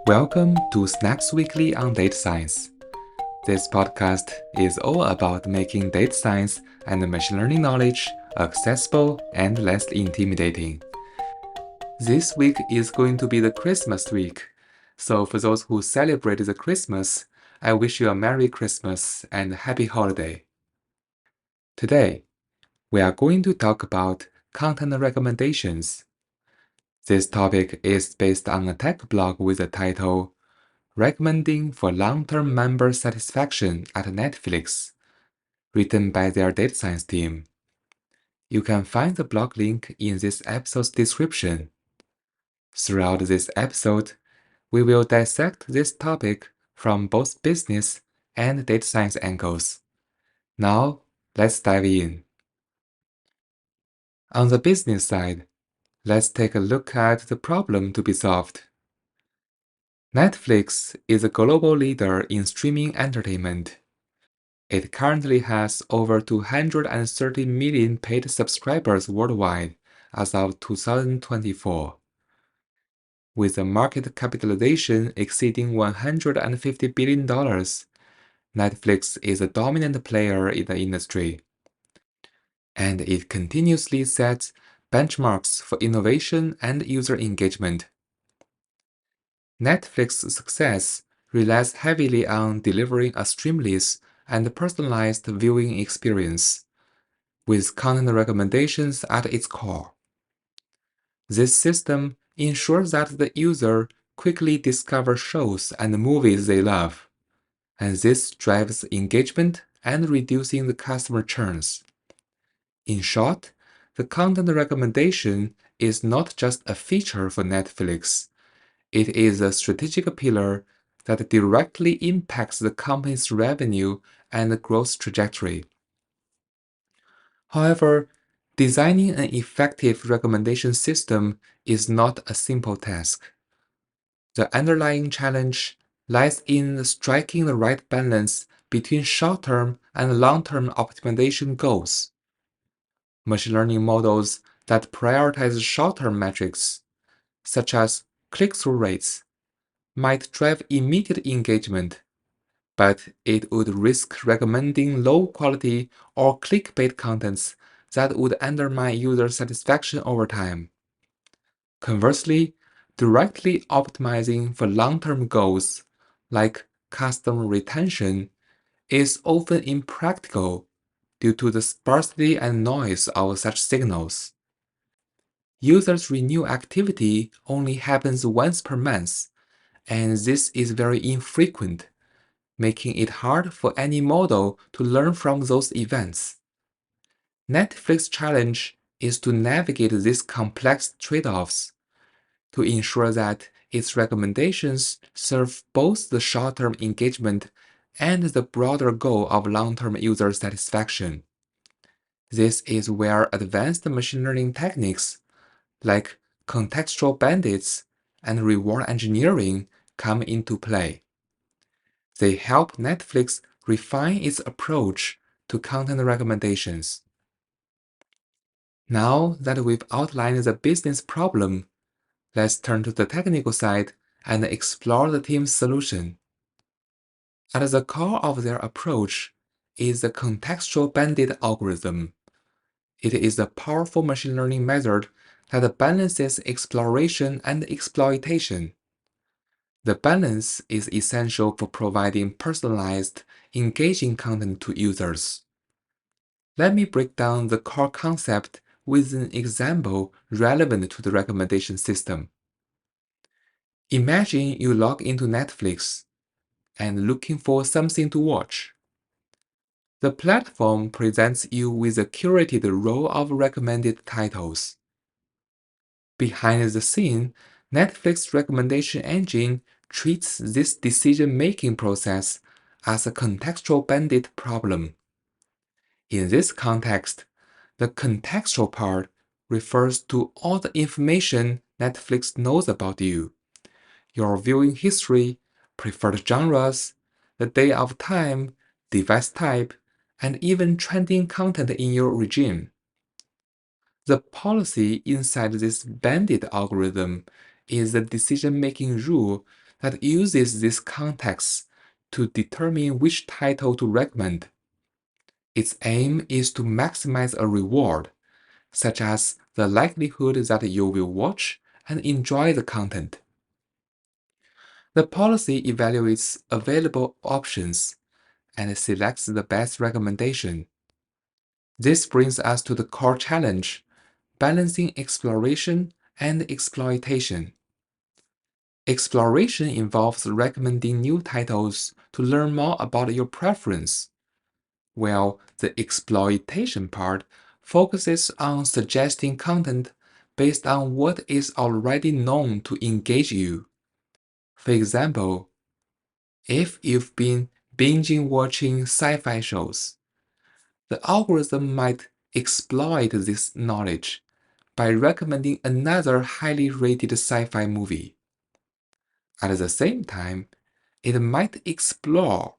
Welcome to Snacks Weekly on Data Science. This podcast is all about making data science and machine learning knowledge accessible and less intimidating. This week is going to be the Christmas week, so for those who celebrate the Christmas, I wish you a Merry Christmas and Happy Holiday. Today, we are going to talk about content recommendations. This topic is based on a tech blog with the title Recommending for Long-Term Member Satisfaction at Netflix, written by their data science team. You can find the blog link in this episode's description. Throughout this episode, we will dissect this topic from both business and data science angles. Now, let's dive in. On the business side, let's take a look at the problem to be solved. Netflix is a global leader in streaming entertainment. It currently has over 230 million paid subscribers worldwide as of 2024. With a market capitalization exceeding $150 billion, Netflix is a dominant player in the industry, and it continuously sets benchmarks for innovation and user engagement. Netflix's success relies heavily on delivering a streamless and personalized viewing experience, with content recommendations at its core. This system ensures that the user quickly discovers shows and movies they love, and this drives engagement and reducing the customer churns. In short, the content recommendation is not just a feature for Netflix. It is a strategic pillar that directly impacts the company's revenue and growth trajectory. However, designing an effective recommendation system is not a simple task. The underlying challenge lies in striking the right balance between short-term and long-term optimization goals. Machine learning models that prioritize short-term metrics, such as click-through rates, might drive immediate engagement, but it would risk recommending low-quality or clickbait contents that would undermine user satisfaction over time. Conversely, directly optimizing for long-term goals, like customer retention, is often impractical due to the sparsity and noise of such signals. Users' renew activity only happens once per month, and this is very infrequent, making it hard for any model to learn from those events. Netflix's challenge is to navigate these complex trade-offs to ensure that its recommendations serve both the short-term engagement and the broader goal of long-term user satisfaction. This is where advanced machine learning techniques like contextual bandits and reward engineering come into play. They help Netflix refine its approach to content recommendations. Now that we've outlined the business problem, let's turn to the technical side and explore the team's solution. At the core of their approach is the contextual bandit algorithm. It is a powerful machine learning method that balances exploration and exploitation. The balance is essential for providing personalized, engaging content to users. Let me break down the core concept with an example relevant to the recommendation system. Imagine you log into Netflix and looking for something to watch. The platform presents you with a curated row of recommended titles. Behind the scene, Netflix's recommendation engine treats this decision-making process as a contextual bandit problem. In this context, the contextual part refers to all the information Netflix knows about you, your viewing history, preferred genres, the day of time, device type, and even trending content in your regime. The policy inside this bandit algorithm is the decision-making rule that uses this context to determine which title to recommend. Its aim is to maximize a reward, such as the likelihood that you will watch and enjoy the content. The policy evaluates available options and selects the best recommendation. This brings us to the core challenge: balancing exploration and exploitation. Exploration involves recommending new titles to learn more about your preference, while the exploitation part focuses on suggesting content based on what is already known to engage you. For example, if you've been binging watching sci-fi shows, the algorithm might exploit this knowledge by recommending another highly rated sci-fi movie. At the same time, it might explore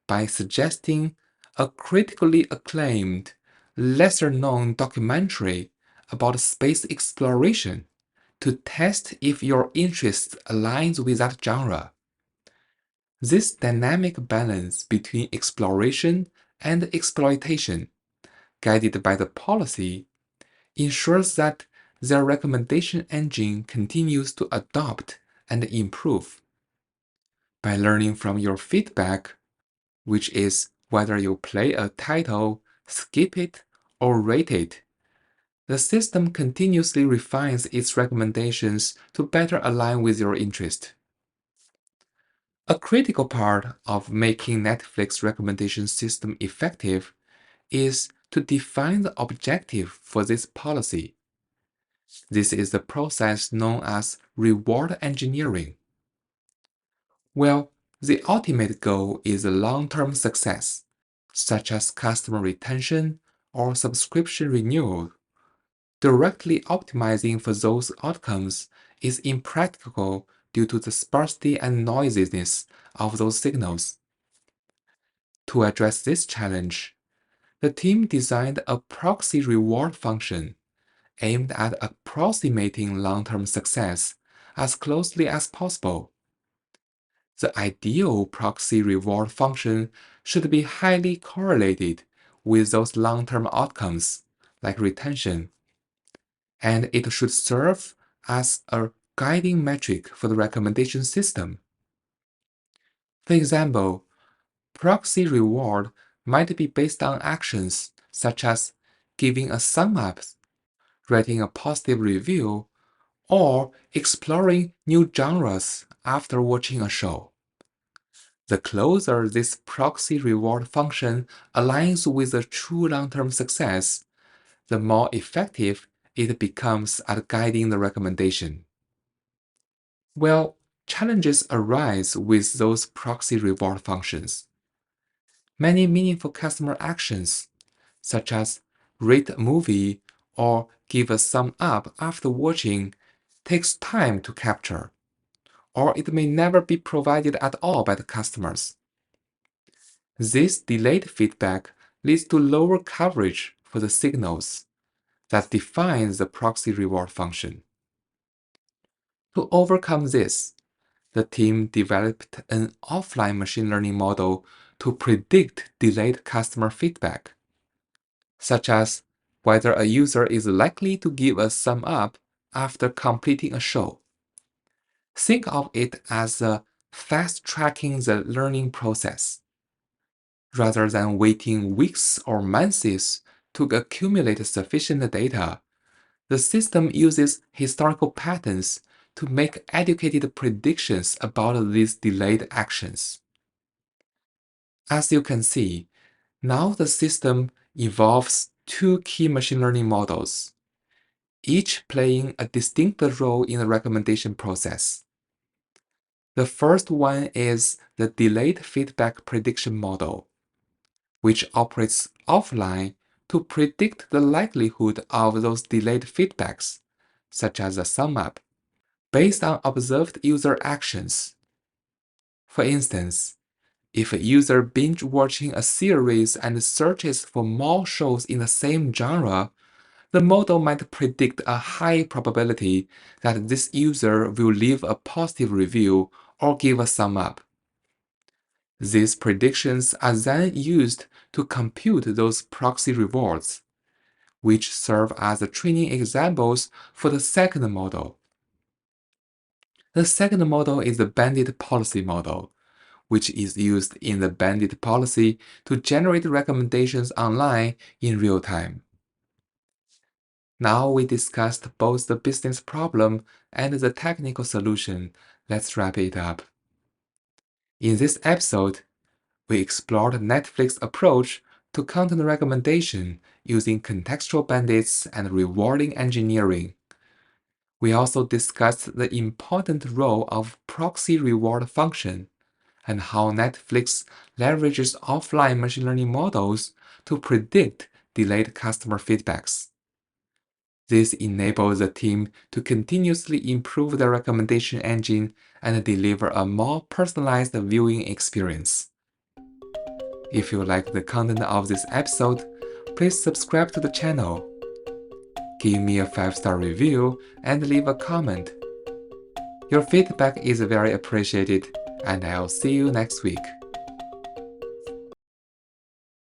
by suggesting a critically acclaimed, lesser-known documentary about space exploration to test if your interest aligns with that genre. This dynamic balance between exploration and exploitation, guided by the policy, ensures that their recommendation engine continues to adopt and improve. By learning from your feedback, which is whether you play a title, skip it, or rate it, the system continuously refines its recommendations to better align with your interest. A critical part of making Netflix recommendation system effective is to define the objective for this policy. This is the process known as reward engineering. Well, the ultimate goal is long-term success, such as customer retention or subscription renewal. Directly optimizing for those outcomes is impractical due to the sparsity and noisiness of those signals. To address this challenge, the team designed a proxy reward function aimed at approximating long-term success as closely as possible. The ideal proxy reward function should be highly correlated with those long-term outcomes, like retention, and it should serve as a guiding metric for the recommendation system. For example, proxy reward might be based on actions such as giving a sum up, writing a positive review, or exploring new genres after watching a show. The closer this proxy reward function aligns with a true long-term success, the more effective it becomes at guiding the recommendation. Well, challenges arise with those proxy reward functions. Many meaningful customer actions, such as rate a movie or give a thumb up after watching, takes time to capture, or it may never be provided at all by the customers. This delayed feedback leads to lower coverage for the signals that define the proxy reward function. To overcome this, the team developed an offline machine learning model to predict delayed customer feedback, such as whether a user is likely to give a thumb up after completing a show. Think of it as fast-tracking the learning process. Rather than waiting weeks or months to accumulate sufficient data, the system uses historical patterns to make educated predictions about these delayed actions. As you can see, now the system involves two key machine learning models, each playing a distinct role in the recommendation process. The first one is the delayed feedback prediction model, which operates offline to predict the likelihood of those delayed feedbacks, such as a sum up, based on observed user actions. For instance, if a user binge watching a series and searches for more shows in the same genre, the model might predict a high probability that this user will leave a positive review or give a sum up. These predictions are then used to compute those proxy rewards, which serve as the training examples for the second model. The second model is the bandit policy model, which is used in the bandit policy to generate recommendations online in real time. Now we discussed both the business problem and the technical solution. Let's wrap it up. In this episode, we explored Netflix's approach to content recommendation using contextual bandits and rewarding engineering. We also discussed the important role of proxy reward function and how Netflix leverages offline machine learning models to predict delayed customer feedbacks. This enables the team to continuously improve the recommendation engine and deliver a more personalized viewing experience. If you like the content of this episode, please subscribe to the channel. Give me a 5-star review and leave a comment. Your feedback is very appreciated, and I'll see you next week.